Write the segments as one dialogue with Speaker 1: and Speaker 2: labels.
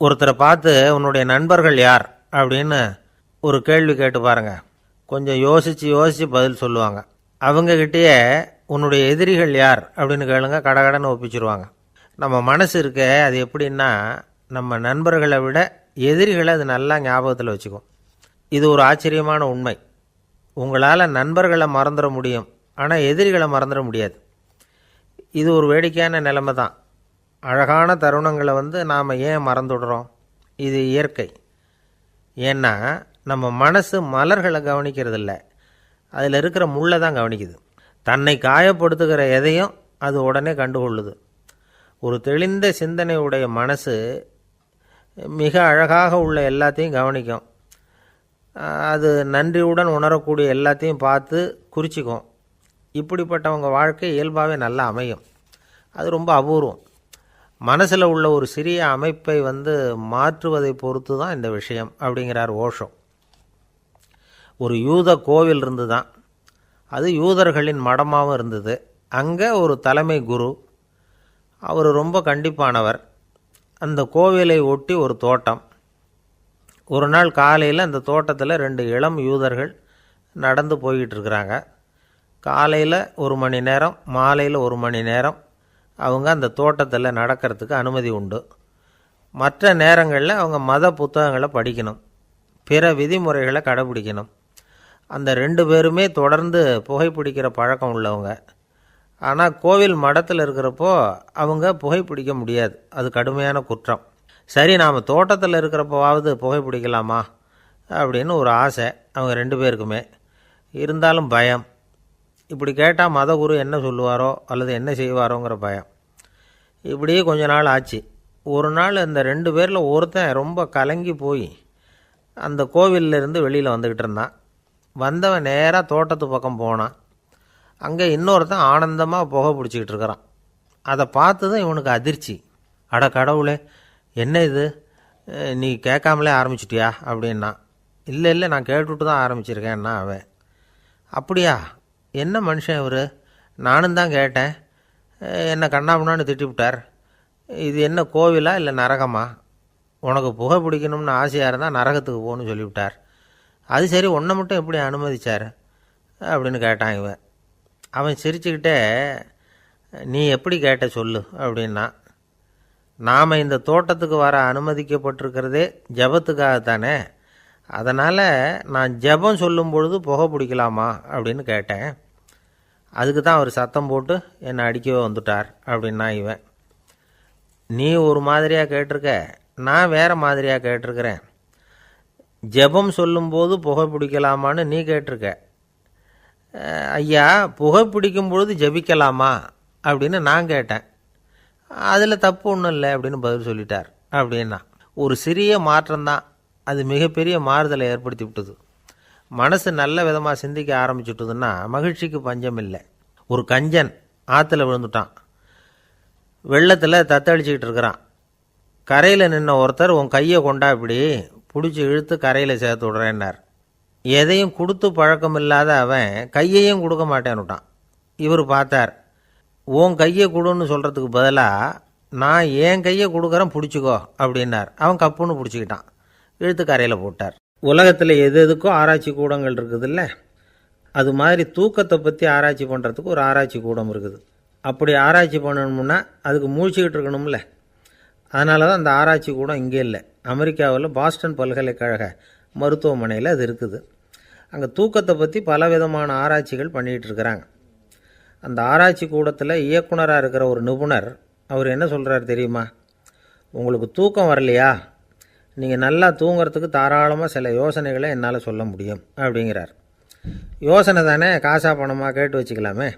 Speaker 1: ஒருத்தரை பார்த்து உன்னுடைய நண்பர்கள் யார் அப்படின்னு ஒரு கேள்வி கேட்டு பாருங்க. கொஞ்சம் யோசித்து பதில் சொல்லுவாங்க. அவங்கக்கிட்டேயே உன்னுடைய எதிரிகள் யார் அப்படின்னு கேளுங்க, கடகடன்னு ஒப்பிச்சிருவாங்க. நம்ம மனசு இருக்க அது எப்படின்னா, நம்ம நண்பர்களை விட எதிரிகளை அது நல்லா ஞாபகத்தில் வச்சுக்கும். இது ஒரு ஆச்சரியமான உண்மை. உங்களால் நண்பர்களை மறந்துட முடியும், ஆனால் எதிரிகளை மறந்துட முடியாது. இது ஒரு வேடிக்கையான நிலைமை தான். அழகான தருணங்களை நாம் ஏன் மறந்துடுறோம்? இது இயற்கை. ஏன்னா நம்ம மனசு மலர்களை கவனிக்கிறதில்ல, அதில் இருக்கிற முள்ளை தான் கவனிக்குது. தன்னை காயப்படுத்துகிற எதையும் அது உடனே கண்டுகொள்ளுது. ஒரு தெளிந்த சிந்தனையுடைய மனசு மிக அழகாக உள்ள எல்லாத்தையும் கவனிக்கும். அது நன்றியுடன் உணரக்கூடிய எல்லாத்தையும் பார்த்து குறிச்சிக்கும். இப்படிப்பட்டவங்க வாழ்க்கை இயல்பாகவே நல்லா அமையும். அது ரொம்ப அபூர்வம். மனசில் உள்ள ஒரு சிறிய அமைப்பை மாற்றுவதை பொறுத்து தான் இந்த விஷயம் அப்படிங்கிறார் ஓஷோ. ஒரு யூத கோவில் இருந்து தான், அது யூதர்களின் மடமாகவும் இருந்தது. அங்கே ஒரு தலைமை குரு, அவர் ரொம்ப கண்டிப்பானவர். அந்த கோவிலை ஒட்டி ஒரு தோட்டம். ஒரு நாள் காலையில் அந்த தோட்டத்தில் 2 இளம் யூதர்கள் நடந்து போய்கிட்டு இருக்கிறாங்க. காலையில் 1 மணி நேரம், மாலையில் 1 மணி நேரம் அவங்க அந்த தோட்டத்தில் நடக்கிறதுக்கு அனுமதி உண்டு. மற்ற நேரங்களில் அவங்க மத புத்தகங்களை படிக்கணும், பிற விதிமுறைகளை கடைபிடிக்கணும். அந்த 2 பேருமே தொடர்ந்து புகைப்பிடிக்கிற பழக்கம் உள்ளவங்க. ஆனால் கோவில் மடத்தில் இருக்கிறப்போ அவங்க புகைப்பிடிக்க முடியாது, அது கடுமையான குற்றம். சரி, நாம் தோட்டத்தில் இருக்கிறப்போவாவது புகைப்பிடிக்கலாமா அப்படின்னு ஒரு ஆசை அவங்க 2 பேருக்குமே. இருந்தாலும் பயம். இப்படி கேட்டால் மதகுரு என்ன சொல்லுவாரோ அல்லது என்ன செய்வாரோங்கிற பயம். இப்படியே கொஞ்ச நாள் ஆச்சு. ஒரு நாள் இந்த 2 பேரில் ஒருத்தன் ரொம்ப கலங்கி போய் அந்த கோவிலிருந்து வெளியில் வந்துக்கிட்டு இருந்தான். வந்தவன் நேராக தோட்டத்து பக்கம் போனான். அங்கே இன்னொருத்தன் ஆனந்தமாக புகை பிடிச்சிக்கிட்டு இருக்கிறான். அதை பார்த்து தான் இவனுக்கு அதிர்ச்சி. அட கடவுளே, என்ன இது, நீ கேட்காமலே ஆரம்பிச்சிட்டியா அப்படின்னா. இல்லை நான் கேட்டுவிட்டு தான் ஆரம்பிச்சிருக்கேன்னா அவன். அப்படியா, என்ன மனுஷன் இவர், நானும் தான் கேட்டேன், என்னை கண்ணாமுன்னான்னு திட்டிவிட்டார். இது என்ன கோவிலா இல்லை நரகமா? உனக்கு புகை பிடிக்கணும்னு ஆசையாக இருந்தால் நரகத்துக்கு போகணும்னு சொல்லிவிட்டார். அது சரி, உன்னை மட்டும் எப்படி அனுமதிச்சார் அப்படின்னு கேட்டான் இவன். அவன் சிரிச்சுக்கிட்டே, நீ எப்படி கேட்ட சொல்லு அப்படின்னா. நாம் இந்த தோட்டத்துக்கு வர அனுமதிக்கப்பட்டிருக்கிறதே ஜபத்துக்காகத்தானே, அதனால் நான் ஜபம் சொல்லும் பொழுது புகை பிடிக்கலாமா அப்படின்னு கேட்டேன். அதுக்கு தான் அவர் சத்தம் போட்டு என்னை அடிக்கவே வந்துட்டார் அப்படின்னா இவன். நீ ஒரு மாதிரியாக கேட்டிருக்க, நான் வேறு மாதிரியாக கேட்டிருக்கிறேன். ஜெபம் சொல்லும்போது புகை பிடிக்கலாமான்னு நீ கேட்டிருக்க. ஐயா, புகை பிடிக்கும் பொழுது ஜபிக்கலாமா அப்படின்னு நான் கேட்டேன். அதில் தப்பு ஒன்றும் இல்லை அப்படின்னு பதில் சொல்லிட்டார் அப்படின்னா. ஒரு சிறிய மாற்றம்தான் அது மிகப்பெரிய மாறுதலை ஏற்படுத்தி விட்டது. மனசு நல்ல விதமாக சிந்திக்க ஆரம்பிச்சுட்டுதுன்னா மகிழ்ச்சிக்கு பஞ்சம் இல்லை. ஒரு கஞ்சன் ஆற்றுல விழுந்துட்டான். வெள்ளத்தில் தத்தளிச்சிக்கிட்டு இருக்கிறான். கரையில் நின்ன ஒருத்தர், உன் கையை கொண்டா இப்படி பிடிச்சி இழுத்து கரையில் சேர்த்து விடுறேன்னார். எதையும் கொடுத்து பழக்கம் இல்லாத அவன் கையையும் கொடுக்க மாட்டேன்னுட்டான். இவர் பார்த்தார், உன் கையை கொடுன்னு சொல்கிறதுக்கு பதிலாக நான் என் கையை கொடுக்குறேன் பிடிச்சிக்கோ அப்படின்னார். அவன் கப்புன்னு பிடிச்சிக்கிட்டான், இழுத்து கரையில் போட்டார். உலகத்தில் எது எதுக்கோ ஆராய்ச்சி கூடங்கள் இருக்குதுல்ல, அது மாதிரி தூக்கத்தை பற்றி ஆராய்ச்சி பண்ணுறதுக்கு ஒரு ஆராய்ச்சி கூடம் இருக்குது. அப்படி ஆராய்ச்சி பண்ணணும்னா அதுக்கு மூழ்கிக்கிட்டு இருக்கணும்ல. அதனால தான் அந்த ஆராய்ச்சி கூடம் இங்கே இல்லை. அமெரிக்காவில் பாஸ்டன் பல்கலைக்கழக மருத்துவமனையில் அது இருக்குது. அங்கே தூக்கத்தை பற்றி பலவிதமான ஆராய்ச்சிகள் பண்ணிகிட்டு இருக்கிறாங்க. அந்த ஆராய்ச்சி கூடத்தில் இயக்குனராக இருக்கிற ஒரு நிபுணர், அவர் என்ன சொல்கிறார் தெரியுமா? உங்களுக்கு தூக்கம் வரலையா, நீங்கள் நல்லா தூங்கிறதுக்கு தாராளமாக சில யோசனைகளை என்னால் சொல்ல முடியும் அப்படிங்கிறார். யோசனை தானே, காசா பணமாக கேட்டு வச்சுக்கலாமே.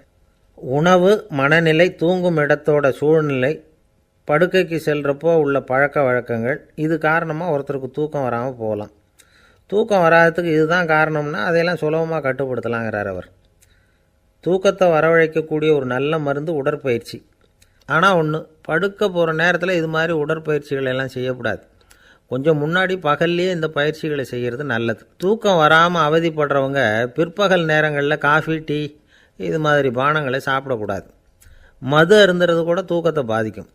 Speaker 1: உணவு, மனநிலை, தூங்கும் இடத்தோட சூழ்நிலை, படுக்கைக்கு செல்கிறப்போ உள்ள பழக்க வழக்கங்கள், இது காரணமாக ஒருத்தருக்கு தூக்கம் வராமல் போகலாம். தூக்கம் வராததுக்கு இதுதான் காரணம்னா அதையெல்லாம் சுலபமாக கட்டுப்படுத்தலாங்கிறார் அவர். தூக்கத்தை வரவழைக்கக்கூடிய ஒரு நல்ல மருந்து உடற்பயிற்சி. ஆனால் ஒன்று, படுக்க போகிற நேரத்தில் இது மாதிரி உடற்பயிற்சிகள் எல்லாம் செய்யக்கூடாது. கொஞ்சம் முன்னாடி பகல்லையே இந்த பயிற்சிகளை செய்கிறது நல்லது. தூக்கம் வராமல் அவதிப்படுறவங்க பிற்பகல் நேரங்களில் காஃபி, டீ இது மாதிரி பானங்களை சாப்பிடக்கூடாது. மது அருந்துறது கூட தூக்கத்தை பாதிக்கும்.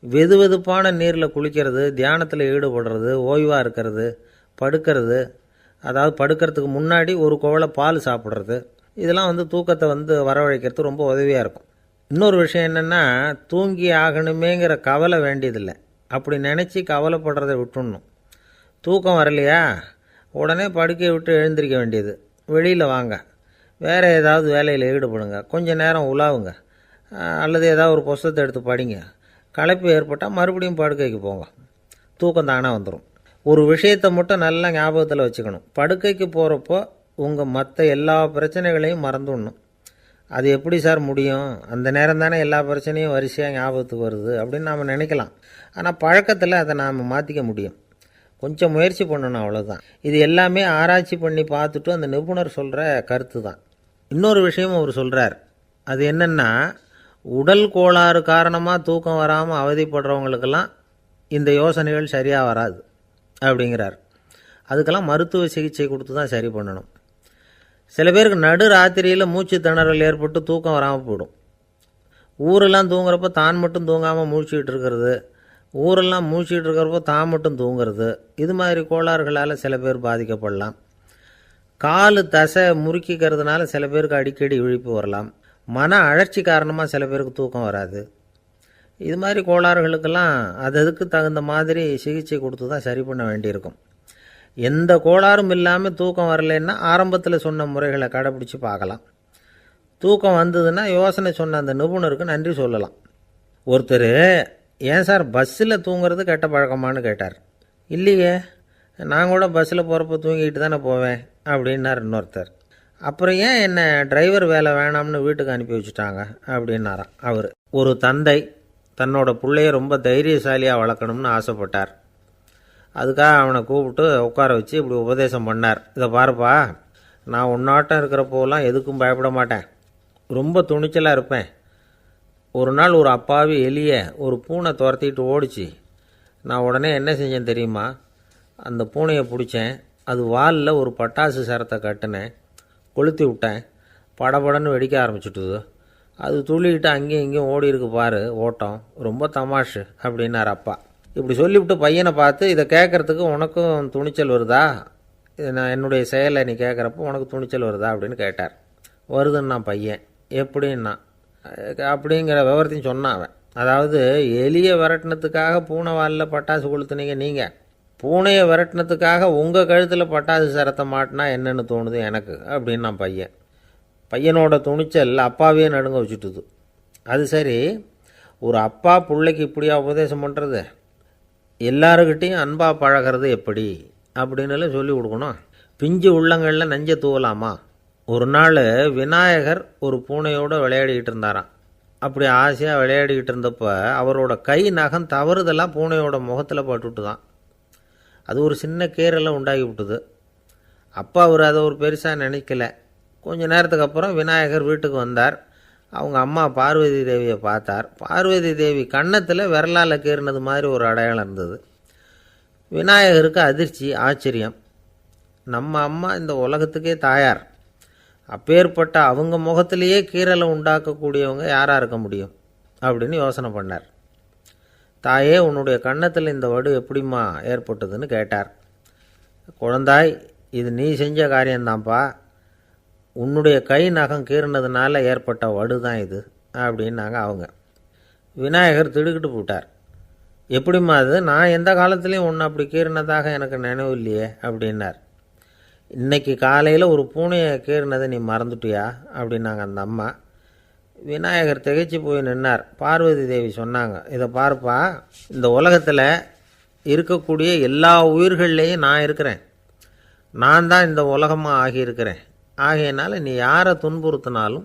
Speaker 1: வெது வெதுப்பான நீரில் குளிக்கிறது, தியானத்தில் ஈடுபடுறது, ஓய்வாக இருக்கிறது, படுக்கிறது, அதாவது படுக்கிறதுக்கு முன்னாடி ஒரு குவளை பால் சாப்பிட்றது, இதெல்லாம் தூக்கத்தை வரவழைக்கிறது ரொம்ப உதவியாக இருக்கும். இன்னொரு விஷயம் என்னென்னா, தூங்கி ஆகணுமேங்கிற கவலை வேண்டியதில்லை. அப்படி நினச்சி கவலைப்படுறதை விட்டுடணும். தூக்கம் வரலையா, உடனே படுக்கையை விட்டு எழுந்திரிக்க வேண்டியது. வெளியில் வாங்க, வேறு ஏதாவது வேலையில் ஈடுபடுங்க, கொஞ்சம் நேரம் உலாவுங்க, அல்லது ஏதாவது ஒரு புஸ்தகத்தை எடுத்து படிங்க. களைப்பு ஏற்பட்டால் மறுபடியும் படுக்கைக்கு போங்க. தூக்கம் தானே வந்துடும். ஒரு விஷயத்தை மட்டும் நல்லா ஞாபகத்தில் வச்சுக்கணும். படுக்கைக்கு போகிறப்போ உங்கள் மற்ற எல்லா பிரச்சனைகளையும் மறந்துடணும். அது எப்படி சார் முடியும்? அந்த நேரம் தானே எல்லா பிரச்சனையும் வரிசையாக ஞாபகத்துக்கு வருது அப்படின்னு நாம் நினைக்கலாம். ஆனால் பழக்கத்தில் அதை நாம் மாற்றிக்க முடியும். கொஞ்சம் முயற்சி பண்ணணும், அவ்வளோதான். இது எல்லாமே ஆராய்ச்சி பண்ணி பார்த்துட்டு அந்த நிபுணர் சொல்கிற கருத்து தான். இன்னொரு விஷயமும் அவர் சொல்கிறார். அது என்னென்னா, உடல் கோளாறு காரணமாக தூக்கம் வராமல் அவதிப்படுறவங்களுக்கெல்லாம் இந்த யோசனைகள் சரியாக வராது அப்படிங்கிறார். அதுக்கெல்லாம் மருத்துவ சிகிச்சை கொடுத்து தான் சரி பண்ணணும். சில பேருக்கு நடு ராத்திரியில் மூச்சு திணறல் ஏற்பட்டு தூக்கம் வராமல் போயிடும். ஊரெல்லாம் தூங்குறப்ப தான் மட்டும் தூங்காமல் மூழ்கிட்டு இருக்கிறது, ஊரெல்லாம் மூழ்கிட்டு இருக்கிறப்போ தான் மட்டும் தூங்குறது, இது மாதிரி கோளாறுகளால் சில பேர் பாதிக்கப்படலாம். கால் தசை முறுக்கிக்கிறதுனால சில பேருக்கு அடிக்கடி விழிப்பு வரலாம். மன அழற்சி காரணமாக சில பேருக்கு தூக்கம் வராது. இது மாதிரி கோளாறுகளுக்கெல்லாம் அதுக்கு தகுந்த மாதிரி சிகிச்சை கொடுத்து தான் சரி பண்ண வேண்டியிருக்கும். எந்த கோளாறும் இல்லாமல் தூக்கம் வரலைன்னா ஆரம்பத்தில் சொன்ன முறைகளை கடைப்பிடிச்சி பார்க்கலாம். தூக்கம் வந்ததுன்னா யோசனை சொன்ன அந்த நிபுணருக்கு நன்றி சொல்லலாம். ஒருத்தர், ஏன் சார் பஸ்ஸில் தூங்குறது கெட்ட பழக்கமானு கேட்டார். இல்லையே, நான் கூட பஸ்ஸில் போகிறப்ப தூங்கிட்டு தானே போவேன் அப்படின்னார் இன்னொருத்தர். அப்புறம் ஏன் என்ன டிரைவர் வேலை வேணாம்னு வீட்டுக்கு அனுப்பி வச்சுட்டாங்க அப்படின்னாராம் அவர். ஒரு தந்தை தன்னோட பிள்ளைய ரொம்ப தைரியசாலியாக வளர்க்கணும்னு ஆசைப்பட்டார். அதுக்காக அவனை கூப்பிட்டு உட்கார வச்சு இப்படி உபதேசம் பண்ணார். இதை பாருப்பா, நான் உன்னாட்டம் இருக்கிறப்போலாம் எதுக்கும் பயப்பட மாட்டேன், ரொம்ப துணிச்சலாக இருப்பேன். ஒரு நாள் ஒரு அப்பாவி எலிய ஒரு பூனை துரத்திட்டு ஓடிச்சு. நான் உடனே என்ன செஞ்சேன் தெரியுமா? அந்த பூனையை பிடிச்சேன், அது வாலில் ஒரு பட்டாசு சரத்தை கட்டினேன், கொளுத்தி விட்டேன், படபடன்னு வெடிக்க ஆரம்பிச்சுட்டுது. அது துள்ளிக்கிட்டு அங்கேயும் இங்கேயும் ஓடி இருக்கு பாரு ஓட்டம், ரொம்ப தமாஷு அப்படின்னார் அப்பா. இப்படி சொல்லிவிட்டு பையனை பார்த்து, இதை கேட்குறதுக்கு உனக்கும் துணிச்சல் வருதா? நான் என்னுடைய செயலை நீ கேட்குறப்போ உனக்கு துணிச்சல் வருதா அப்படின்னு கேட்டார். வருதுன்னா பையன். எப்படின்னா அப்படிங்கிற விவரத்தையும் சொன்னான் அவன். அதாவது, எலியை விரட்டினத்துக்காக பூனை வாலில் பட்டாசு கொளுத்துனீங்க நீங்கள், பூனையை விரட்டினத்துக்காக உங்கள் கழுத்தில் பட்டாசு சரத்தை மாட்டினா என்னென்னு தோணுது எனக்கு அப்படின்னா பையன். பையனோட துணிச்சல் அப்பாவையே நடுங்க வச்சுட்டுது. அது சரி, ஒரு அப்பா பிள்ளைக்கு இப்படியா உபதேசம் பண்ணுறது? எல்லாருக்கிட்டையும் அன்பாக பழகிறது எப்படி அப்படின்னு சொல்லி கொடுக்கணும். பிஞ்சு உள்ளங்களில் நஞ்சை தூவலாமா? ஒரு நாள் விநாயகர் ஒரு பூனையோடு விளையாடிக்கிட்டு இருந்தாராம். அப்படி ஆசையாக விளையாடிக்கிட்டு இருந்தப்போ அவரோட கை நகம் தவறுதெல்லாம் பூனையோட முகத்தில் பட்டுட்டு தான். அது ஒரு சின்ன கீரலை உண்டாகி விட்டுது. அப்பா அவர் அதை ஒரு பெருசாக நினைக்கல. கொஞ்ச நேரத்துக்கு அப்புறம் விநாயகர் வீட்டுக்கு வந்தார். அவங்க அம்மா பார்வதி தேவியை பார்த்தார். பார்வதி தேவி கன்னத்தில் விரலால் கீறினது மாதிரி ஒரு அடையாளம் இருந்தது. விநாயகருக்கு அதிர்ச்சி, ஆச்சரியம். நம்ம அம்மா இந்த உலகத்துக்கே தாயார், அப்பேற்பட்ட அவங்க முகத்திலேயே கீறலை உண்டாக்கக்கூடியவங்க யாராக இருக்க முடியும் அப்படின்னு யோசனை பண்ணார். தாயே, உன்னுடைய கன்னத்தில் இந்த வடு எப்படிம்மா ஏற்பட்டதுன்னு கேட்டார். குழந்தாய், இது நீ செஞ்ச காரியம்தான்ப்பா, உன்னுடைய கை நகம் கீறினதுனால ஏற்பட்ட வடு தான் இது அப்படின்னாங்க அவங்க. விநாயகர் திடுக்கிட்டு போட்டார். எப்படிம்மா அது? நான் எந்த காலத்துலேயும் ஒன்று அப்படி கீறினதாக எனக்கு நினைவு இல்லையே அப்படின்னார். இன்னைக்கு காலையில் ஒரு பூனையை கீறினதை நீ மறந்துட்டியா அப்படின்னாங்க அந்த அம்மா. விநாயகர் திகைச்சு போய் நின்னார். பார்வதி தேவி சொன்னாங்க, இதை பார்ப்பா, இந்த உலகத்தில் இருக்கக்கூடிய எல்லா உயிர்கள்லேயும் நான் இருக்கிறேன், நான் தான் இந்த உலகமாக ஆகியிருக்கிறேன். ஆகையினால நீ யாரை துன்புறுத்தினாலும்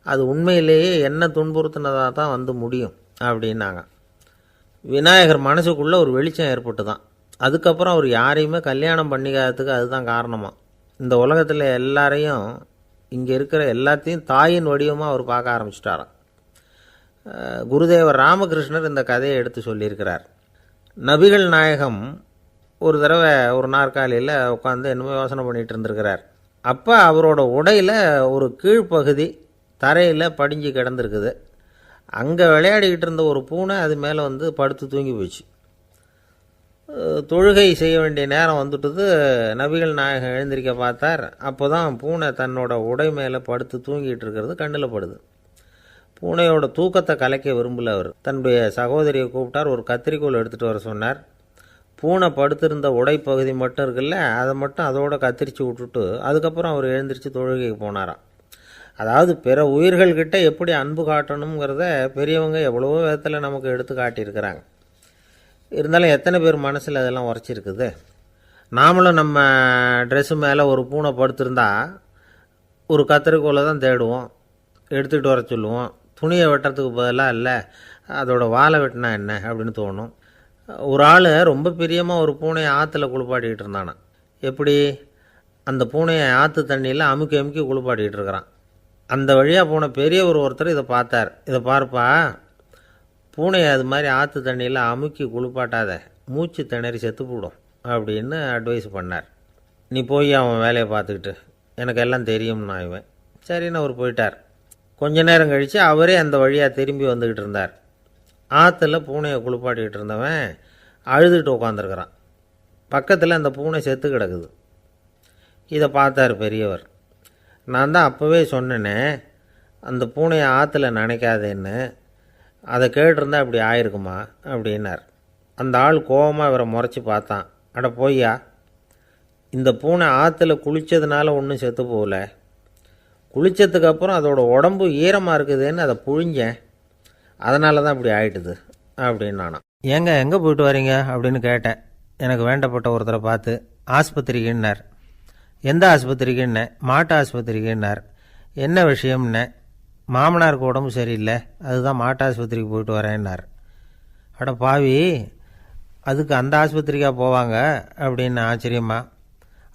Speaker 1: அது உண்மையிலேயே என்ன துன்புறுத்தினதாக தான் முடியும் அப்படின்னாங்க. விநாயகர் மனசுக்குள்ளே ஒரு வெளிச்சம் ஏற்பட்டு தான். அதுக்கப்புறம் அவர் யாரையுமே கல்யாணம் பண்ணிக்காததுக்கு அதுதான் காரணமாக. இந்த உலகத்தில் எல்லாரையும், இங்கே இருக்கிற எல்லாத்தையும் தாயின் வடிவமாக அவர் பார்க்க ஆரம்பிச்சிட்டாராம். குருதேவர் ராமகிருஷ்ணர் இந்த கதையை எடுத்து சொல்லியிருக்கிறார். நபிகள் நாயகம் ஒரு தடவை ஒரு நாற்காலியில் உட்காந்து என்னமோ யோசனை பண்ணிகிட்டு இருந்திருக்கிறார். அப்போ அவரோட உடையில் ஒரு கீழ்ப்பகுதி தரையில் படிஞ்சு கிடந்திருக்குது. அங்கே விளையாடிக்கிட்டு இருந்த ஒரு பூனை அது மேலே வந்து படுத்து தூங்கி போச்சு. தொழுகை செய்ய வேண்டிய நேரம் வந்துட்டது. நபிகள் நாயகம் எழுந்திருக்க பார்த்தார். அப்போ தான் பூனை தன்னோட உடை மேலே படுத்து தூங்கிட்டு இருக்கிறது கண்ணில் படுது. பூனையோட தூக்கத்தை கலைக்க விரும்பல அவர். தன்னுடைய சகோதரியை கூப்பிட்டார். ஒரு கத்திரிக்கோல் எடுத்துகிட்டு வர சொன்னார். பூனை படுத்திருந்த உடைப்பகுதி மட்டும் இருக்குல்ல, அதை மட்டும் அதோட கத்திரிச்சு விட்டுட்டு அதுக்கப்புறம் அவர் எழுந்திரிச்சு தொழுகைக்கு போனாராம். அதாவது பிற உயிர்கள்கிட்ட எப்படி அன்பு காட்டணுங்கிறத பெரியவங்க எவ்வளவோ விதத்தில் நமக்கு எடுத்து காட்டியிருக்கிறாங்க. இருந்தாலும் எத்தனை பேர் மனசில் அதெல்லாம் உரைச்சிருக்குது. நாமளும் நம்ம ட்ரெஸ்ஸு மேலே ஒரு பூனை படுத்திருந்தா ஒரு கத்திரிக்கோலை தான் தேடுவோம், எடுத்துகிட்டு வர சொல்லுவோம். துணியை வெட்டுறதுக்கு பதிலாக இல்லை அதோட வாழை வெட்டினா என்ன அப்படின்னு தோணும். ஒரு ஆள் ரொம்ப பிரியமாக ஒரு பூனையை ஆற்றுல குளிப்பாட்டிக்கிட்டு இருந்தானா. எப்படி? அந்த பூனையை ஆற்று தண்ணியில் அமுக்கி அமுக்கி குளிப்பாட்டிக்கிட்டு இருக்கிறான். அந்த வழியாக போன பெரியவர் ஒருத்தர் இதை பார்த்தார். இதை பார்ப்பா, பூனையை அது மாதிரி ஆற்று தண்ணியில் அமுக்கி குளிப்பாட்டாத, மூச்சு திணறி செத்து போடும் அப்படின்னு அட்வைஸ் பண்ணார். நீ போய் அவன் வேலையை பார்த்துக்கிட்டு, எனக்கு எல்லாம் தெரியும்னா இவன். சரின்னு அவர் போயிட்டார். கொஞ்ச நேரம் கழித்து அவரே அந்த வழியாக திரும்பி வந்துக்கிட்டு இருந்தார். ஆற்றுல பூனையை குளிப்பாட்டிக்கிட்டு இருந்தவன் அழுதுகிட்டு உட்காந்துருக்கிறான். பக்கத்தில் அந்த பூனை செத்து கிடக்குது. இதை பார்த்தார் பெரியவர். நான் தான் அப்போவே சொன்னேனே அந்த பூனையை ஆற்றுல நினைக்காதேன்னு, அதை கேட்டிருந்தா அப்படி ஆயிருக்குமா அப்படின்னார். அந்த ஆள் கோபமாக இவரை முறைச்சி பார்த்தான். அட போய்யா, இந்த பூனை ஆற்றுல குளித்ததுனால ஒன்றும் செத்து போகல, குளித்ததுக்கப்புறம் அதோட உடம்பு ஈரமாக இருக்குதுன்னு அதை புழிஞ்சேன், அதனால தான் இப்படி ஆயிட்டுது அப்படின்னு நானாம். ஏங்க எங்கே போயிட்டு வரீங்க அப்படின்னு கேட்டேன். எனக்கு வேண்டப்பட்ட ஒருத்தரை பார்த்து. ஆஸ்பத்திரிக்குன்னார். எந்த ஆஸ்பத்திரிக்குன்னே? மாட்டு ஆஸ்பத்திரிக்குன்னார். என்ன விஷயம்னே? மாமனாருக்கு உடம்பு சரியில்லை, அதுதான் மாட்டு ஆஸ்பத்திரிக்கு போயிட்டு வரேன்னார். அட பாவி, அதுக்கு அந்த ஆஸ்பத்திரிக்காக போவாங்க அப்படின்னு ஆச்சரியமா.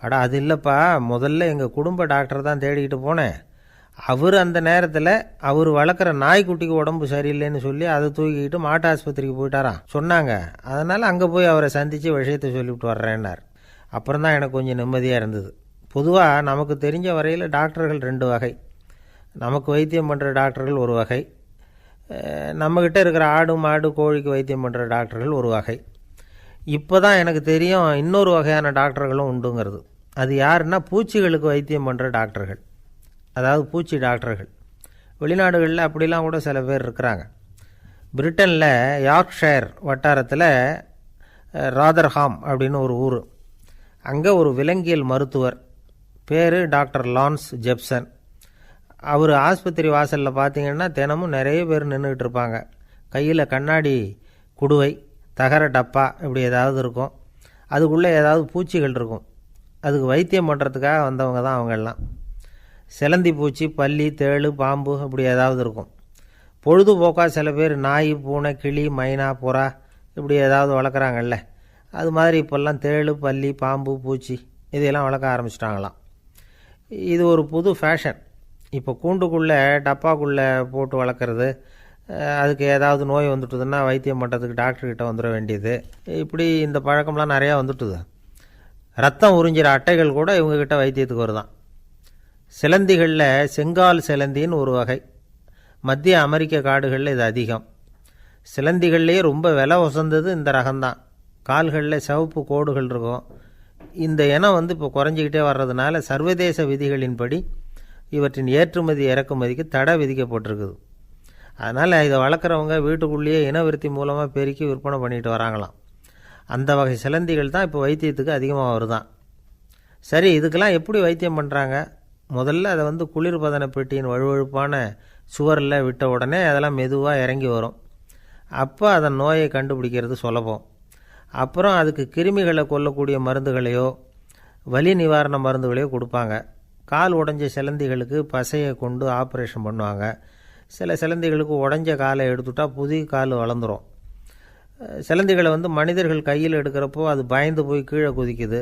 Speaker 1: அட அது இல்லைப்பா, முதல்ல எங்கள் குடும்ப டாக்டர் தான் தேடிக்கிட்டு போனேன். அவர் அந்த நேரத்தில் அவர் வளர்க்குற நாய்க்குட்டிக்கு உடம்பு சரியில்லைன்னு சொல்லி அதை தூக்கிக்கிட்டு மாட்டு ஆஸ்பத்திரிக்கு போயிட்டாராம் சொன்னாங்க. அதனால் அங்கே போய் அவரை சந்தித்து விஷயத்தை சொல்லிவிட்டு வர்றேன்னார். அப்புறம் தான் எனக்கு கொஞ்சம் நிம்மதியாக இருந்தது. பொதுவாக நமக்கு தெரிஞ்ச வரையில் டாக்டர்கள் 2 வகை. நமக்கு வைத்தியம் பண்ணுற டாக்டர்கள் ஒரு வகை, நம்மக்கிட்ட இருக்கிற ஆடு மாடு கோழிக்கு வைத்தியம் பண்ணுற டாக்டர்கள் ஒரு வகை. இப்போ தான் எனக்கு தெரியும் இன்னொரு வகையான டாக்டர்களும் உண்டுங்கிறது. அது யாருன்னா பூச்சிகளுக்கு வைத்தியம் பண்ணுற டாக்டர்கள், அதாவது பூச்சி டாக்டர்கள். வெளிநாடுகளில் அப்படிலாம் கூட சில பேர் இருக்கிறாங்க. பிரிட்டனில் யார்க்ஷயர் வட்டாரத்தில் ராதர்ஹாம் அப்படின்னு ஒரு ஊர். அங்கே ஒரு விலங்கியல் மருத்துவர், பேர் டாக்டர் லான்ஸ் ஜெப்சன். அவர் ஆஸ்பத்திரி வாசலில் பார்த்தீங்கன்னா தினமும் நிறைய பேர் நின்றுக்கிட்டு இருப்பாங்க. கையில் கண்ணாடி குடுவை, தகர டப்பா இப்படி ஏதாவது இருக்கும். அதுக்குள்ளே ஏதாவது பூச்சிகள் இருக்கும். அதுக்கு வைத்தியம் பண்ணுறதுக்காக வந்தவங்க தான் அவங்கெல்லாம். சிலந்தி பூச்சி, பல்லி, தேளு, பாம்பு இப்படி ஏதாவது இருக்கும். பொழுதுபோக்காக சில பேர் நாய், பூனை, கிளி, மைனா, புறா இப்படி ஏதாவது வளர்க்குறாங்கல்ல, அது மாதிரி இப்போல்லாம் தேளு, பல்லி, பாம்பு, பூச்சி இதையெல்லாம் வளர்க்க ஆரம்பிச்சிட்டாங்களாம். இது ஒரு புது ஃபேஷன். இப்போ கூண்டுக்குள்ளே டப்பாக்குள்ளே போட்டு வளர்க்குறது, அதுக்கு ஏதாவது நோய் வந்துட்டுதுன்னா வைத்தியம் பண்ணுறதுக்கு டாக்டர்கிட்ட வந்துட வேண்டியது, இப்படி இந்த பழக்கம்லாம் நிறையா வந்துட்டுது. ரத்தம் உறிஞ்சிற அட்டைகள் கூட இவங்ககிட்ட வைத்தியத்துக்கு வருதான். சிலந்திகளில் செங்கால் சிலந்தின்னு ஒரு வகை. மத்திய அமெரிக்க காடுகளில் இது அதிகம். சிலந்திகள்லேயே ரொம்ப விலை உசந்தது இந்த ரகம்தான். கால்களில் சிவப்பு கோடுகள் இருக்கும். இந்த இனம் இப்போ குறைஞ்சிக்கிட்டே வர்றதுனால சர்வதேச விதிகளின்படி இவற்றின் ஏற்றுமதி இறக்குமதிக்கு தடை விதிக்கப்பட்டிருக்குது. அதனால் இதை வளர்க்குறவங்க வீட்டுக்குள்ளேயே இனவிருத்தி மூலமாக பெருக்கி விற்பனை பண்ணிட்டு வராங்களாம். அந்த வகை சிலந்திகள் தான் இப்போ வைத்தியத்துக்கு அதிகமாக வருதான். சரி, இதுக்கெல்லாம் எப்படி வைத்தியம் பண்ணுறாங்க? முதல்ல அதை குளிர்பதன பெட்டியின் வழுவழுப்பான சுவரில் விட்ட உடனே அதெல்லாம் மெதுவாக இறங்கி வரும். அப்போ அதன் நோயை கண்டுபிடிக்கிறது சுலபம். அப்புறம் அதுக்கு கிருமிகளை கொல்லக்கூடிய மருந்துகளையோ வலி நிவாரண மருந்துகளையோ கொடுப்பாங்க. கால் உடைஞ்ச சிலந்திகளுக்கு பசையை கொண்டு ஆப்ரேஷன் பண்ணுவாங்க. சில சிலந்திகளுக்கு உடைஞ்ச காலை எடுத்துட்டா புதிய கால் வளர்ந்துடும். சிலந்திகளை மனிதர்கள் கையில் எடுக்கிறப்போ அது பயந்து போய் கீழே குதிக்குது,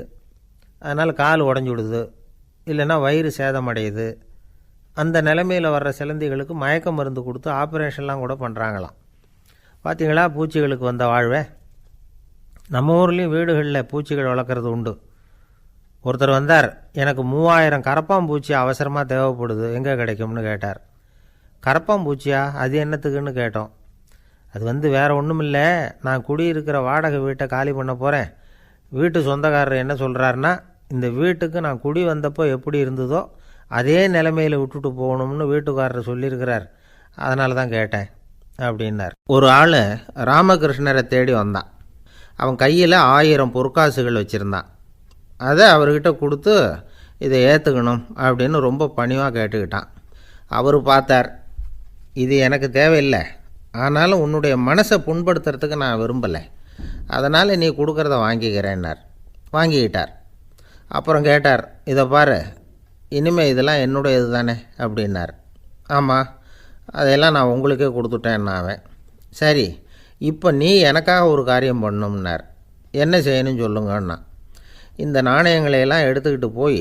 Speaker 1: அதனால் கால் உடஞ்சி விடுது, இல்லைன்னா வயிறு சேதமடையுது. அந்த நிலைமையில் வர்ற சிலந்திகளுக்கு மயக்க மருந்து கொடுத்து ஆப்ரேஷன்லாம் கூட பண்ணுறாங்களாம். பார்த்திங்களா பூச்சிகளுக்கு வந்த வாழ்வே. நம்ம ஊர்லேயும் வீடுகளில் பூச்சிகள் வளர்க்குறது உண்டு. ஒருத்தர் வந்தார், எனக்கு 3000 கரப்பாம்பூச்சி அவசரமாக தேவைப்படுது, எங்கே கிடைக்கும்னு கேட்டார். கரப்பாம்பூச்சியா, அது என்னத்துக்குன்னு கேட்டோம். அது வேறு ஒன்றும் இல்லை, நான் குடியிருக்கிற வாடகை வீட்டை காலி பண்ண போகிறேன். வீட்டு சொந்தக்காரர் என்ன சொல்கிறாருன்னா, இந்த வீட்டுக்கு நான் குடி வந்தப்போ எப்படி இருந்ததோ அதே நிலைமையில் விட்டுட்டு போகணும்னு வீட்டுக்காரர் சொல்லியிருக்கிறார், அதனால தான் கேட்டேன் அப்படின்னார். ஒரு ஆள் ராமகிருஷ்ணரை தேடி வந்தான். அவன் கையில் 1000 பொற்காசுகள் வச்சுருந்தான். அதை அவர்கிட்ட கொடுத்து இதை ஏற்றுக்கணும் அப்படின்னு ரொம்ப பணிவாக கேட்டுக்கிட்டான். அவர் பார்த்தார், இது எனக்கு தேவையில்லை, ஆனாலும் உன்னுடைய மனசை புண்படுத்துறதுக்கு நான் விரும்பலை, அதனால் நீ கொடுக்குறத வாங்கிக்கிறேன்னார். வாங்கிக்கிட்டார். அப்புறம் கேட்டார், இதை பாரு, இனிமேல் இதெல்லாம் என்னுடையது தானே அப்படின்னார். ஆமாம், அதையெல்லாம் நான் உங்களுக்கே கொடுத்துட்டேன்னா அவன். சரி, இப்போ நீ எனக்காக ஒரு காரியம் பண்ணணும்னார். என்ன செய்யணும்னு சொல்லுங்கன்னா, இந்த நாணயங்களையெல்லாம் எடுத்துக்கிட்டு போய்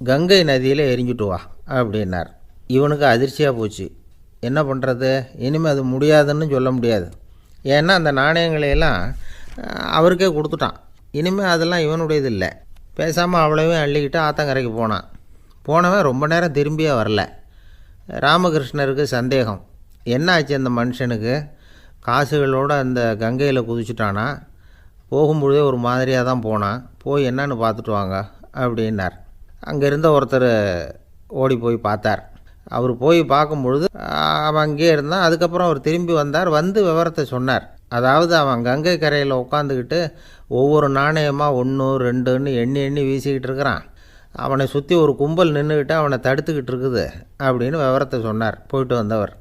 Speaker 1: கங்கை நதியில் எரிஞ்சுட்டு வா அப்படின்னார். இவனுக்கு அதிர்ச்சியாக போச்சு. என்ன பண்ணுறது, இனிமேல் அது முடியாதுன்னு சொல்ல முடியாது. ஏன்னா அந்த நாணயங்களையெல்லாம் அவருக்கே கொடுத்துட்டான். இனிமேல் அதெல்லாம் இவனுடையது இல்லை. பேசாமல் அவ்வளோவே அள்ளிக்கிட்டு ஆத்தங்கரைக்கு போனான். போனவன் ரொம்ப நேரம் திரும்பியே வரல. ராமகிருஷ்ணருக்கு சந்தேகம், என்ன ஆச்சு அந்த மனுஷனுக்கு, காசுகளோடு அந்த கங்கையில் குதிச்சுட்டானா, போகும்பொழுதே ஒரு மாதிரியாக தான் போனான், போய் என்னன்னு பார்த்துட்டு வாங்க அப்படின்னார். அங்கே இருந்த ஒருத்தர் ஓடி போய் பார்த்தார். அவர் போய் பார்க்கும்பொழுது அவன் அங்கேயே இருந்தான். அதுக்கப்புறம் அவர் திரும்பி வந்தார். வந்து விவரத்தை சொன்னார். அதாவது அவன் கங்கை கரையில் உட்காந்துக்கிட்டு ஒவ்வொரு நாணயமாக 1 2ன்னு எண்ணி எண்ணி வீசிக்கிட்டு இருக்கிறான். அவனை சுற்றி ஒரு கும்பல் நின்றுக்கிட்டு அவனை தடுத்துக்கிட்டு இருக்குது அப்படின்னு விவரத்தை சொன்னார் போயிட்டு வந்தவர்.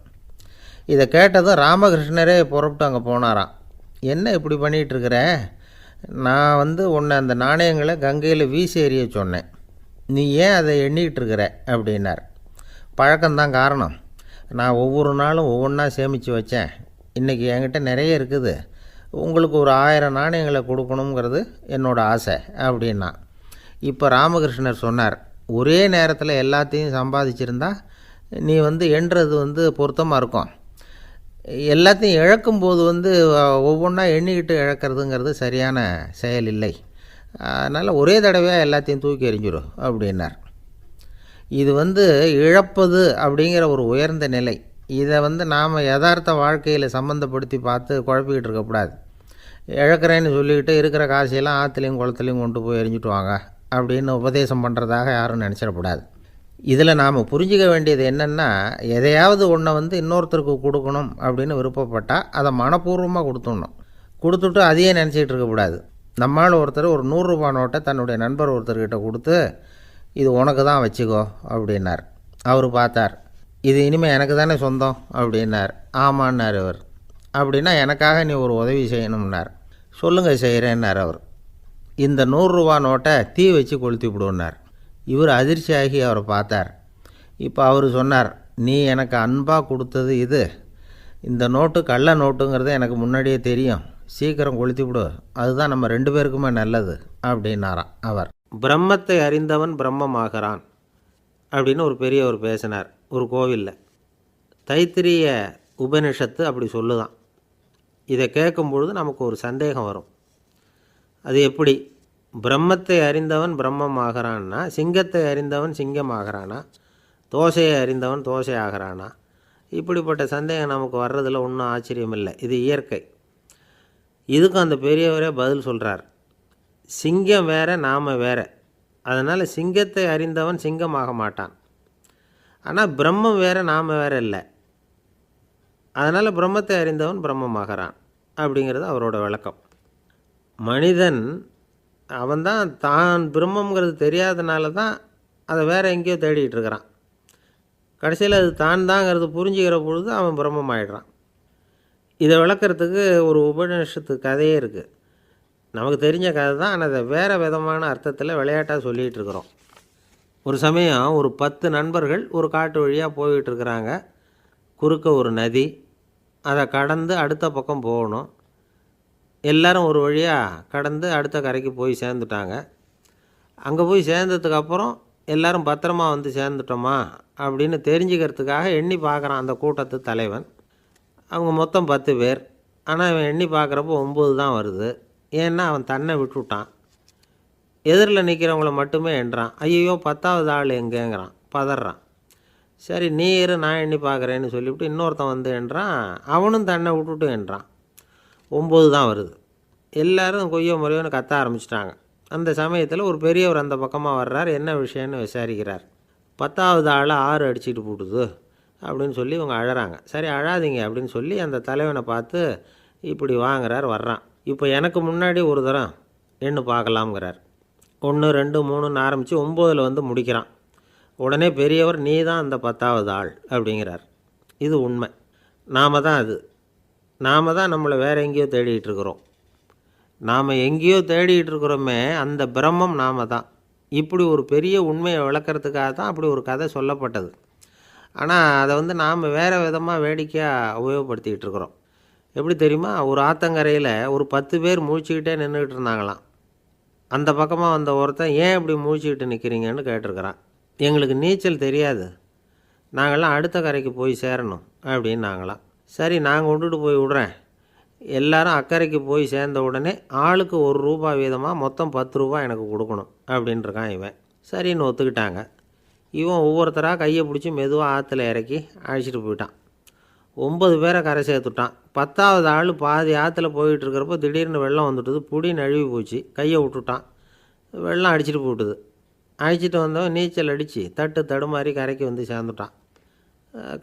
Speaker 1: இதை கேட்டதும் ராமகிருஷ்ணரே புறப்பட்டு அங்கே போனாராம். என்ன இப்படி பண்ணிகிட்ருக்கிற, நான் உன்னை அந்த நாணயங்களை கங்கையில் வீசி எறிய சொன்னேன், நீ ஏன் அதை எண்ணிக்கிட்டு இருக்கிற அப்படின்னார். பழக்கம்தான் காரணம், நான் ஒவ்வொரு நாளும் ஒவ்வொன்றா சேமித்து வச்சேன். இன்றைக்கி என்கிட்ட நிறைய இருக்குது, உங்களுக்கு ஒரு 1000 நாணயங்களை கொடுக்கணுங்கிறது என்னோடய ஆசை அப்படின்னா. இப்போ ராமகிருஷ்ணர் சொன்னார், ஒரே நேரத்தில் எல்லாத்தையும் சம்பாதிச்சிருந்தா நீ எண்ணுறது பொருத்தமாக இருக்கும். எல்லாத்தையும் இழக்கும்போது ஒவ்வொன்றா எண்ணிக்கிட்டு இழக்கிறதுங்கிறது சரியான செயல் இல்லை. அதனால் ஒரே தடவையாக எல்லாத்தையும் தூக்கி எறிஞ்சிடும் அப்படின்னார். இது இழப்பது அப்படிங்கிற ஒரு உயர்ந்த நிலை. இதை நாம் யதார்த்த வாழ்க்கையில் சம்மந்தப்படுத்தி பார்த்து குழப்பிக்கிட்டு இருக்கக்கூடாது. இழக்கிறேன்னு சொல்லிக்கிட்டு இருக்கிற காசையெல்லாம் ஆற்றுலையும் குளத்துலையும் கொண்டு போய் எரிஞ்சிட்டு வாங்க அப்படின்னு உபதேசம் பண்ணுறதாக யாரும் நினச்சிடக்கூடாது. இதில் நாம் புரிஞ்சிக்க வேண்டியது என்னென்னா, எதையாவது ஒன்றை இன்னொருத்தருக்கு கொடுக்கணும் அப்படின்னு விருப்பப்பட்டால் அதை மனப்பூர்வமாக கொடுத்துடணும். கொடுத்துட்டு அதையே நினச்சிக்கிட்டு இருக்கக்கூடாது. நம்மால் ஒருத்தர் ஒரு 100 ரூபா நோட்டை தன்னுடைய நண்பர் ஒருத்தர்கிட்ட கொடுத்து, இது உனக்கு தான் வச்சுக்கோ அப்படின்னார். அவர் பார்த்தார், இது இனிமேல் எனக்கு தானே சொந்தம் அப்படின்னார். ஆமான்னார் அவர். அப்படின்னா எனக்காக நீ ஒரு உதவி செய்யணும்னார். சொல்லுங்கள் செய்கிறேன்னார் அவர். இந்த 100 ரூபா நோட்டை தீ வச்சு கொளுத்தி விடுன்னார். இவர் அதிர்ச்சியாகி அவரை பார்த்தார். இப்போ அவர் சொன்னார், நீ எனக்கு அன்பாக கொடுத்தது இது, இந்த நோட்டு கள்ள நோட்டுங்கிறது எனக்கு முன்னாடியே தெரியும், சீக்கிரம் கொளுத்தி விடு, அதுதான் நம்ம 2 பேருக்குமே நல்லது அப்படின்னாராம் அவர். பிரம்மத்தை அறிந்தவன் பிரம்மமாகிறான் அப்படின்னு ஒரு பெரியவர் பேசினார் ஒரு கோவிலில். தைத்திரிய உபனிஷத்து அப்படி சொல்லுதான். இதை கேட்கும் பொழுது நமக்கு ஒரு சந்தேகம் வரும். அது எப்படி, பிரம்மத்தை அறிந்தவன் பிரம்மமாகிறான்னா, சிங்கத்தை அறிந்தவன் சிங்கமாகிறானா, தோசையை அறிந்தவன் தோசை ஆகிறானா? இப்படிப்பட்ட சந்தேகம் நமக்கு வர்றதில் ஒன்றும் ஆச்சரியம் இல்லை. இது இயற்கை. இதுக்கும் அந்த பெரியவரே பதில் சொல்கிறார். சிங்கம் வேற, நாம் வேற. அதனால் சிங்கத்தை அறிந்தவன் சிங்கமாக மாட்டான். ஆனால் பிரம்மம் வேற, நாம் வேற இல்லை. அதனால் பிரம்மத்தை அறிந்தவன் பிரம்மமாகிறான் அப்படிங்கிறது அவரோட விளக்கம். மனிதன் அவன்தான் தான் பிரம்மங்கிறது தெரியாதனால தான் அதை வேறு எங்கேயோ தேடிகிட்டு இருக்கிறான். கடைசியில் அது தான் தாங்கிறது புரிஞ்சுக்கிற பொழுது அவன் பிரம்மம் ஆகிடுறான். இதை விளக்கிறதுக்கு ஒரு உபநிஷத்து கதையே இருக்குது. நமக்கு தெரிஞ்ச கதை தான், ஆனால் அதை வேறு விதமான அர்த்தத்தில் விளையாட்டாக சொல்லிகிட்டு இருக்கிறோம். ஒரு சமயம் ஒரு 10 நண்பர்கள் ஒரு காட்டு வழியாக போய்கிட்டு இருக்கிறாங்க. குறுக்க ஒரு நதி, அதை கடந்து அடுத்த பக்கம் போகணும். எல்லோரும் ஒரு வழியாக கடந்து அடுத்த கரைக்கு போய் சேர்ந்துட்டாங்க. அங்கே போய் சேர்ந்ததுக்கப்புறம் எல்லோரும் பத்திரமா சேர்ந்துட்டோமா அப்படின்னு தெரிஞ்சுக்கிறதுக்காக எண்ணி பார்க்குறான் அந்த கூட்டத்து தலைவன். அவங்க மொத்தம் 10 பேர். ஆனால் அவன் எண்ணி பார்க்குறப்போ 9 தான் வருது. ஏன்னா அவன் தன்னை விட்டுவிட்டான். எதிரில் நிற்கிறவங்கள மட்டுமே எண்ணுறான். ஐயோ 10வது ஆள் எங்கேங்கிறான், பதறான். சரி நீ இரு நான் எண்ணி பார்க்குறேன்னு சொல்லிவிட்டு இன்னொருத்தன் வந்து என்றான். அவனும் தன்னை விட்டுட்டு என்றான். 9 தான் வருது. எல்லோரும் கொய்யோ முறையோன்னு கத்த ஆரம்பிச்சிட்டாங்க. அந்த சமயத்தில் ஒரு பெரியவர் அந்த பக்கமாக வர்றார். என்ன விஷயம்னு விசாரிக்கிறார். 10வது ஆள் 6 அடிச்சுட்டு போட்டுது அப்படின்னு சொல்லி இவங்க அழறாங்க. சரி அழாதீங்க அப்படின்னு சொல்லி அந்த தலைவனை பார்த்து இப்படி வாங்குறார். வர்றான். இப்போ எனக்கு முன்னாடி ஒரு தரம் எண்ணு பார்க்கலாம்ங்கிறார். 1 2 3ன்னு ஆரம்பித்து 9ல் வந்து முடிக்கிறான். உடனே பெரியவர் நீ தான் அந்த 10வது ஆள் அப்படிங்கிறார். இது உண்மை. நாம் தான் அது. நாம் தான் நம்மளை வேறு எங்கேயோ தேடிகிட்டு இருக்கிறோம். நாம் எங்கேயோ தேடிகிட்டு இருக்கிறோமே அந்த பிரம்மம் நாம் தான். இப்படி ஒரு பெரிய உண்மையை விளக்கிறதுக்காக தான் அப்படி ஒரு கதை சொல்லப்பட்டது. ஆனால் அதை வந்து நாம் வேறு விதமாக வேடிக்கையாக உபயோகப்படுத்திக்கிட்டு இருக்கிறோம். எப்படி தெரியுமா? ஒரு ஆத்தங்கரையில் ஒரு 10 பேர் முழிச்சுக்கிட்டே நின்றுக்கிட்டு இருந்தாங்களாம். அந்த பக்கமாக வந்த ஒருத்தன் ஏன் இப்படி முழிச்சுக்கிட்டு நிற்கிறீங்கன்னு கேட்டிருக்கிறான். எங்களுக்கு நீச்சல் தெரியாது, நாங்கள்லாம் அடுத்த கரைக்கு போய் சேரணும் அப்படின்னு நாங்களாம். சரி நாங்கள் விட்டுட்டு போய் விட்றேன். எல்லாரும் அக்கறைக்கு போய் சேர்ந்த உடனே ஆளுக்கு ₹1 வீதமாக மொத்தம் ₹10 எனக்கு கொடுக்கணும் அப்படின்ட்டுருக்கான் இவன். சரின்னு ஒத்துக்கிட்டாங்க. இவன் ஒவ்வொருத்தராக கையை பிடிச்சி மெதுவாக ஆற்றுல இறக்கி அழைச்சிட்டு போயிட்டான். 9 பேரை கரை சேர்த்துட்டான். 10வது ஆள் பாதி ஆற்றுல போயிட்டுருக்கிறப்போ திடீர்னு வெள்ளம் வந்துட்டுது. புடி நழுவி போச்சு. கையை விட்டுட்டான். வெள்ளம் அடிச்சிட்டு போட்டுது. அழைச்சிட்டு வந்தவன் நீச்சல் அடித்து தட்டு தடுமாறி கரைக்கு வந்து சேர்ந்துட்டான்.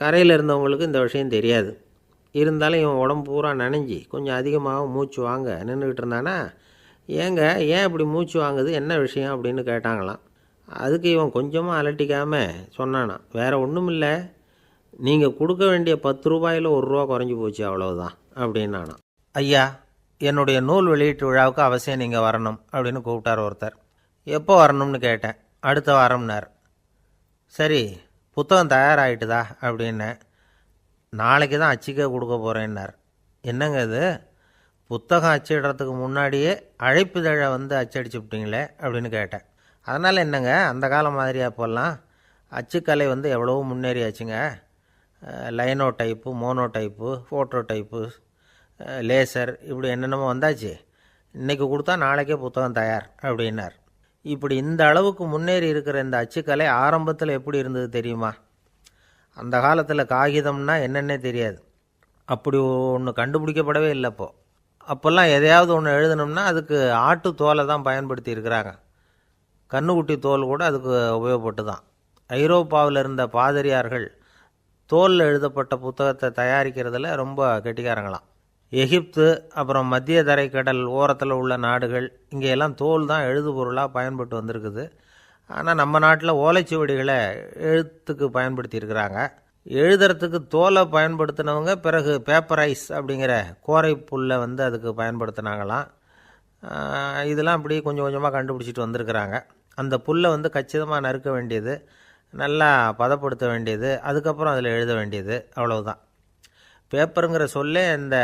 Speaker 1: கரையில் இருந்தவங்களுக்கு இந்த விஷயம் தெரியாது. இருந்தாலும் இவன் உடம்பு பூரா நனைஞ்சி கொஞ்சம் அதிகமாக மூச்சு வாங்க நின்றுக்கிட்டு இருந்தானா, ஏங்க ஏன் இப்படி மூச்சு வாங்குது, என்ன விஷயம் அப்படின்னு கேட்டாங்களாம். அதுக்கு இவன் கொஞ்சமாக அலட்டிக்காமல் சொன்னானா, வேறு ஒன்றும் இல்லை, நீங்கள் கொடுக்க வேண்டிய ₹10 ₹1 குறைஞ்சி போச்சு அவ்வளவுதான் அப்படின்னானா. ஐயா என்னுடைய நூல் வெளியீட்டு விழாவுக்கு அவசியம் நீங்கள் வரணும் அப்படின்னு கூப்பிட்டார் ஒருத்தர். எப்போ வரணும்னு கேட்டேன். அடுத்த வாரம்னார். சரி புத்தகம் தயாராகிட்டுதா அப்படின்னேன். நாளைக்கு தான் அச்சிக்க கொடுக்க போகிறேன்னார். என்னங்க இது, புத்தகம் அச்சிடுறதுக்கு முன்னாடியே அழைப்புதழை வந்து அச்சடிச்சு விட்டீங்களே அப்படின்னு கேட்டேன். அதனால் என்னங்க, அந்த காலம் மாதிரியா அப்போல்லாம் அச்சுக்கலை வந்து எவ்வளவோ முன்னேறியாச்சுங்க. Lino type, mono type, photo type, laser, இப்படி என்னென்னமோ வந்தாச்சு. இன்றைக்கி கொடுத்தா நாளைக்கே புத்தகம் தயார் அப்படின்னார். இப்படி இந்த அளவுக்கு முன்னேறி இருக்கிற இந்த அச்சுக்கலை ஆரம்பத்தில் எப்படி இருந்தது தெரியுமா? அந்த காலத்தில் காகிதம்னா என்னென்னே தெரியாது. அப்படி ஒன்று கண்டுபிடிக்கப்படவே இல்லை. அப்போல்லாம் எதையாவது ஒன்று எழுதணும்னா அதுக்கு ஆட்டு தோலை தான் பயன்படுத்தி இருக்கிறாங்க. கண்ணுக்குட்டி தோல் கூட அதுக்கு உபயோகப்பட்டு தான். ஐரோப்பாவில் இருந்த பாதிரியார்கள் தோலில் எழுதப்பட்ட புத்தகத்தை தயாரிக்கிறதுல ரொம்ப கெட்டிக்காரங்களாம். எகிப்து, அப்புறம் மத்திய தரைக்கடல் ஓரத்தில் உள்ள நாடுகள், இங்கெல்லாம் தோல் தான் எழுதுபொருளாக பயன்பட்டு வந்திருக்குது. ஆனால் நம்ம நாட்டில் ஓலைச்சுவடிகளை எழுத்துக்கு பயன்படுத்தி இருக்கிறாங்க. எழுதுறதுக்கு தோலை பயன்படுத்தினவங்க பிறகு பேப்பரைஸ் அப்படிங்கிற கோரை புல்லை வந்து அதுக்கு பயன்படுத்தினாங்களாம். இதெல்லாம் அப்படி கொஞ்சம் கொஞ்சமாக கண்டுபிடிச்சிட்டு வந்திருக்கிறாங்க. அந்த புல்லை வந்து கச்சிதமாக நறுக்க வேண்டியது, நல்லா பதப்படுத்த வேண்டியது, அதுக்கப்புறம் அதில் எழுத வேண்டியது, அவ்வளவுதான். பேப்பருங்கிற சொல்லே இந்த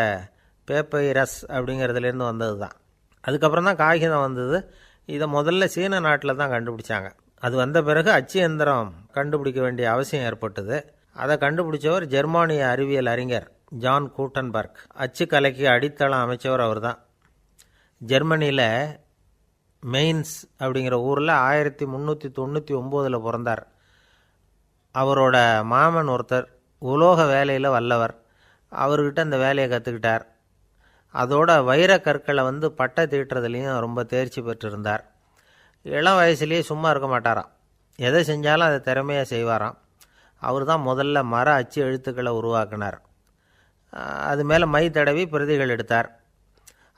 Speaker 1: பேப்பைரஸ் அப்படிங்கிறதுலேருந்து வந்தது தான். அதுக்கப்புறம் தான் காகிதம் வந்தது. இதை முதல்ல சீன நாட்டில் தான் கண்டுபிடிச்சாங்க. அது வந்த பிறகு அச்சு எந்திரம் கண்டுபிடிக்க வேண்டிய அவசியம் ஏற்பட்டது. அதை கண்டுபிடிச்சவர் ஜெர்மானிய அறிவியல் அறிஞர் ஜான் கூட்டன்பர்க். அச்சு கலைக்கு அடித்தளம் அமைச்சவர் அவர் தான். ஜெர்மனியில் மெயின்ஸ் அப்படிங்கிற ஊரில் 1399 பிறந்தார். அவரோட மாமன் ஒருத்தர் உலோக வேலையில் வல்லவர். அவர்கிட்ட அந்த வேலையை கற்றுக்கிட்டார். அதோட வைர கற்களை வந்து பட்டை தீட்டுறதுலேயும் ரொம்ப தேர்ச்சி பெற்றிருந்தார். இளம் வயசுலேயே சும்மா இருக்க மாட்டாராம். எதை செஞ்சாலும் அதை திறமையாக செய்வாராம். அவர் தான் முதல்ல மர அச்சு எழுத்துக்களை உருவாக்கினார். அது மேலே மை தடவி பிரதிகள் எடுத்தார்.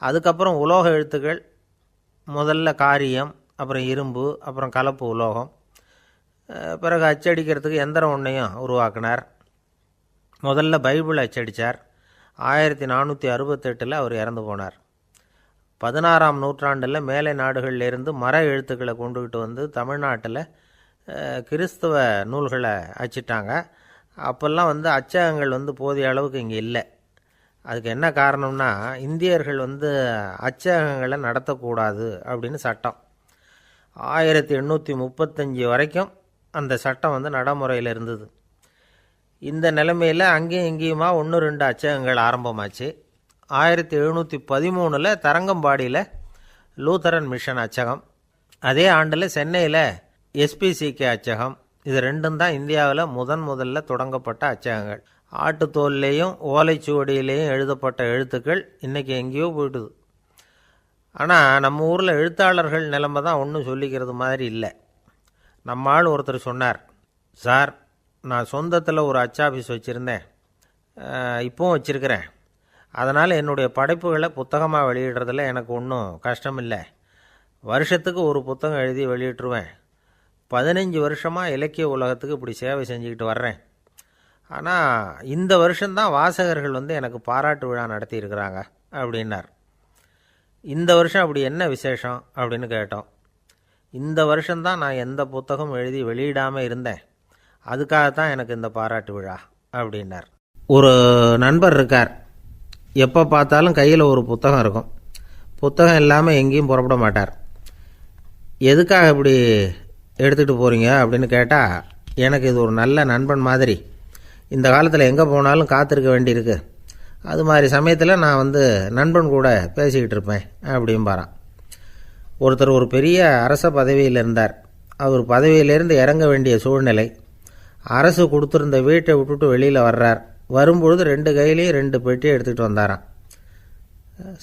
Speaker 1: அதுக்கப்புறம் உலோக எழுத்துக்கள், முதல்ல காரியம், அப்புறம் இரும்பு, அப்புறம் கலப்பு உலோகம், பிறகு அச்சடிக்கிறதுக்கு எந்திரம் ஒன்றையும் உருவாக்கினார். முதல்ல பைபிள் அச்சடித்தார். 1468 அவர் இறந்து போனார். 16ஆம் நூற்றாண்டில் மேலை நாடுகளிலிருந்து மர எழுத்துக்களை கொண்டுகிட்டு வந்து தமிழ்நாட்டில் கிறிஸ்தவ நூல்களை அச்சிட்டாங்க. அப்போல்லாம் வந்து அச்சகங்கள் வந்து போதிய அளவுக்கு இங்கே இல்லை. அதுக்கு என்ன காரணம்னா, இந்தியர்கள் வந்து அச்சகங்களை நடத்தக்கூடாது அப்படின்னு சட்டம். 1835 வரைக்கும் அந்த சட்டம் வந்து நடைமுறையில் இருந்தது. இந்த நிலைமையில் அங்கேயும் இங்கேயுமா 1-2 அச்சகங்கள் ஆரம்பமாச்சு. 1713 தரங்கம்பாடியில் லூத்தரன் மிஷன் அச்சகம், அதே ஆண்டில் சென்னையில் SPCK அச்சகம், இது ரெண்டும் தான் இந்தியாவில் முதல்ல தொடங்கப்பட்ட அச்சகங்கள். ஆட்டுத்தோல்லையும் ஓலைச்சுவடியிலையும் எழுதப்பட்ட எழுத்துக்கள் இன்றைக்கி எங்கேயோ போயிட்டுது. ஆனால் நம்ம ஊரில் எழுத்தாளர்கள் நிலைமை தான் ஒன்றும் சொல்லிக்கிறது மாதிரி இல்லை. நம்ம ஆள் ஒருத்தர் சொன்னார், சார் நான் சொந்தத்தில் ஒரு அச்சாபீஸ் வச்சுருந்தேன், இப்போவும் வச்சுருக்கிறேன். அதனால் என்னுடைய படைப்புகளை புத்தகமாக வெளியிடுறதில் எனக்கு ஒன்றும் கஷ்டம் இல்லை. வருஷத்துக்கு ஒரு புத்தகம் எழுதி வெளியிட்டுருவேன். 15 வருஷமாக இலக்கிய உலகத்துக்கு இப்படி சேவை செஞ்சுக்கிட்டு வர்றேன். ஆனால் இந்த வருஷம்தான் வாசகர்கள் எனக்கு பாராட்டு விழா நடத்தியிருக்கிறாங்க அப்படின்னார். இந்த வருஷம் அப்படி என்ன விசேஷம் அப்படின்னு கேட்டோம். இந்த வருஷம்தான் நான் எந்த புத்தகம் எழுதி வெளியிடாமல் இருந்தேன், அதுக்காகத்தான் எனக்கு இந்த பாராட்டு விழா அப்படின்னார். ஒரு நண்பர் இருக்கார், எப்போ பார்த்தாலும் கையில் ஒரு புத்தகம் இருக்கும். புத்தகம் இல்லாமல் எங்கேயும் புறப்பட மாட்டார். எதுக்காக இப்படி எடுத்துகிட்டு போகிறீங்க அப்படின்னு கேட்டால், எனக்கு இது ஒரு நல்ல நண்பன் மாதிரி, இந்த காலத்தில் எங்கே போனாலும் காத்திருக்க வேண்டியிருக்கு, அது மாதிரி சமயத்தில் நான் நண்பன் கூட பேசிக்கிட்டு இருப்பேன் அப்படிம்பாரான். ஒருத்தர் ஒரு பெரிய அரச பதவியில் இருந்தார். அவர் பதவியிலேருந்து இறங்க வேண்டிய சூழ்நிலை. அரசு கொடுத்துருந்த வீட்டை விட்டுட்டு வெளியில் வர்றார். வரும்பொழுது 2 கையிலையும் 2 பெட்டியை எடுத்துகிட்டு வந்தாராம்.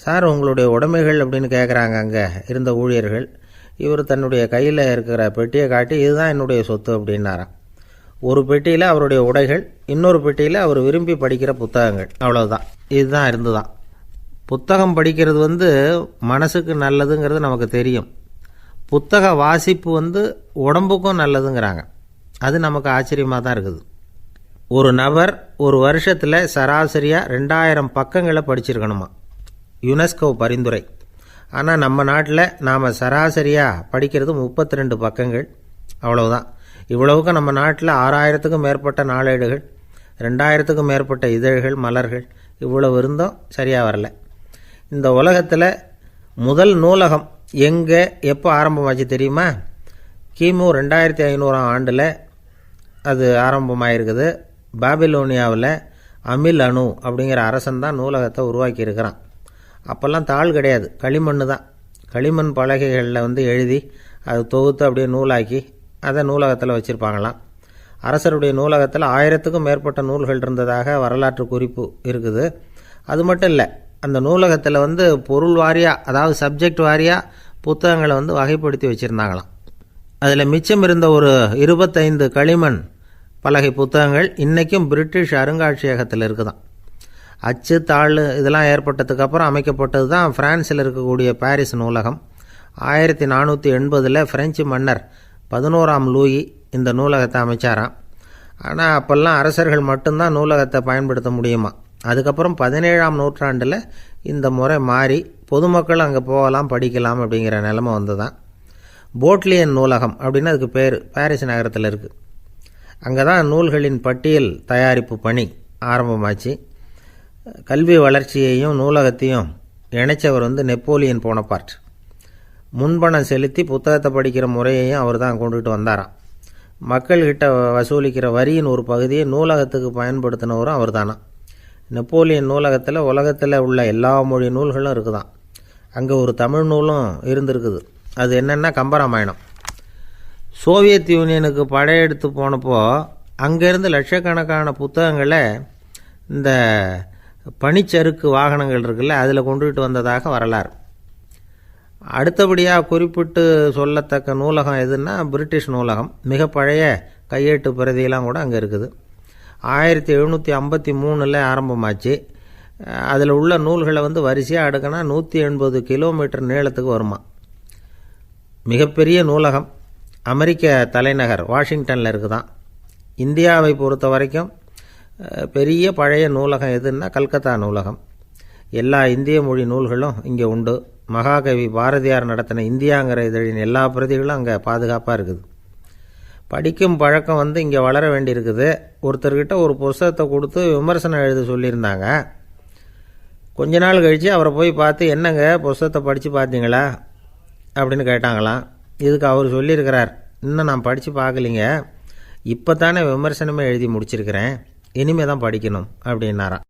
Speaker 1: சார் உங்களுடைய உடைமைகள் அப்படின்னு கேட்குறாங்க அங்கே இருந்த ஊழியர்கள். இவர் தன்னுடைய கையில் இருக்கிற பெட்டியை காட்டி, இதுதான் என்னுடைய சொத்து அப்படின்னாராம். ஒரு பெட்டியில் அவருடைய உடைகள், இன்னொரு பெட்டியில் அவர் விரும்பி படிக்கிற புத்தகங்கள், அவ்வளோதான். இதுதான் இருந்துதான். புத்தகம் படிக்கிறது மனசுக்கு நல்லதுங்கிறது நமக்கு தெரியும். புத்தக வாசிப்பு உடம்புக்கும் நல்லதுங்கிறாங்க. அது நமக்கு ஆச்சரியமாக தான் இருக்குது. ஒரு நபர் ஒரு வருஷத்தில் சராசரியாக 2000 பக்கங்களை படிச்சிருக்கணுமா, யுனெஸ்கோ பரிந்துரை. ஆனால் நம்ம நாட்டில் நாம் சராசரியாக படிக்கிறது 32 பக்கங்கள், அவ்வளவுதான். இவ்வளவுக்கு நம்ம நாட்டில் 6000க்கும் மேற்பட்ட நாளேடுகள், 2000க்கும் மேற்பட்ட இதழ்கள், மலர்கள், இவ்வளவு இருந்தும் சரியாக வரல. இந்த உலகத்தில் முதல் நூலகம் எங்கே எப்போ ஆரம்பமாச்சு தெரியுமா? கிமு 2500ஆம் ஆண்டில் அது ஆரம்பமாயிருக்குது. பாபிலோனியாவில் அமில் அணு அப்படிங்கிற அரசன் தான் நூலகத்தை உருவாக்கியிருக்கிறான். அப்போல்லாம் தாள் கிடையாது, களிமண் தான். களிமண் பலகைகளில் எழுதி அது தொகுத்து அப்படியே நூலாக்கி அதை நூலகத்தில் வச்சுருப்பாங்களாம். அரசருடைய நூலகத்தில் 1000க்கும் மேற்பட்ட நூல்கள் இருந்ததாக வரலாற்று குறிப்பு இருக்குது. அது மட்டும் இல்லை, அந்த நூலகத்தில் பொருள் வாரியாக, அதாவது சப்ஜெக்ட் வாரியாக புத்தகங்களை வகைப்படுத்தி வச்சுருந்தாங்களாம். அதில் மிச்சம் இருந்த ஒரு 25 களிமண் பலகை புத்தகங்கள் இன்றைக்கும் பிரிட்டிஷ் அருங்காட்சியகத்தில் இருக்குதான். அச்சு தாள் இதெல்லாம் ஏற்பட்டதுக்கப்புறம் அமைக்கப்பட்டது தான் பிரான்சில் இருக்கக்கூடிய பாரிஸ் நூலகம். 1480 பிரெஞ்சு மன்னர் 11ஆம் லூயி இந்த நூலகத்தை அமைச்சாராம். ஆனால் அப்போல்லாம் அரசர்கள் மட்டும்தான் நூலகத்தை பயன்படுத்த முடியுமா. அதுக்கப்புறம் 17ஆம் நூற்றாண்டில் இந்த முறை மாறி பொதுமக்கள் அங்கே போகலாம், படிக்கலாம் அப்படிங்கிற நிலைமை வந்துதான். போட்லியன் நூலகம் அப்படின்னு அதுக்கு பேர், பாரிஸ் நகரத்தில் இருக்குது. அங்கே தான் நூல்களின் பட்டியல் தயாரிப்பு பணி ஆரம்பமாச்சு. கல்வி வளர்ச்சியையும் நூலகத்தையும் இணைச்சவர் நெப்போலியன் போனபார்ட். முன்பணம் செலுத்தி புத்தகத்தை படிக்கிற முறையையும் அவர் தான் கொண்டுட்டு வந்தாராம். மக்கள்கிட்ட வசூலிக்கிற வரியின் ஒரு பகுதியை நூலகத்துக்கு பயன்படுத்தினவரும் அவர் தானா. நெப்போலியன் நூலகத்தில் உலகத்தில் உள்ள எல்லா மொழி நூல்களும் இருக்குதான். அங்கே ஒரு தமிழ் நூலும் இருந்திருக்குது. அது என்னென்னா கம்பராமாயணம். சோவியத் யூனியனுக்கு படையெடுத்து போனப்போ அங்கேருந்து லட்சக்கணக்கான புத்தகங்களை இந்த பனிச்சறுக்கு வாகனங்கள் இருக்குல்ல, அதில் கொண்டுகிட்டு வந்ததாக வரலாறு. அடுத்தபடியாக குறிப்பிட்டு சொல்லத்தக்க நூலகம் எதுன்னா பிரிட்டிஷ் நூலகம். மிக பழைய கையெழுத்து பிரதியெல்லாம் கூட அங்கே இருக்குது. 1753 ஆரம்பமாச்சு. அதில் உள்ள நூல்களை வரிசையாக அடுக்கினா 180 கிலோமீட்டர் நீளத்துக்கு வருமா. மிகப்பெரிய நூலகம் அமெரிக்க தலைநகர் வாஷிங்டனில் இருக்குதான். இந்தியாவை பொறுத்த வரைக்கும் பெரிய பழைய நூலகம் எதுன்னா கல்கத்தா நூலகம். எல்லா இந்திய மொழி நூல்களும் இங்கே உண்டு. மகாகவி பாரதியார் நடத்தின இந்தியாங்கிற இதழின் எல்லா பிரதிகளும் அங்கே பாதுகாப்பாக இருக்குது. படிக்கும் பழக்கம் இங்கே வளர வேண்டியிருக்குது. ஒருத்தர்கிட்ட ஒரு புஸ்தகத்தை கொடுத்து விமர்சனம் எழுத சொல்லியிருந்தாங்க. கொஞ்ச நாள் கழித்து அவரை போய் பார்த்து, என்னங்க புஸ்தகத்தை படித்து பார்த்தீங்களா அப்படின்னு கேட்டாங்களாம். இதுக்கு அவர் சொல்லியிருக்கிறார், இன்னும் நான் படித்து பார்க்கலிங்க, இப்போ தானே விமர்சனமே எழுதி முடிச்சிருக்கிறேன், இனிமே தான் படிக்கணும் அப்படின்னாராம்.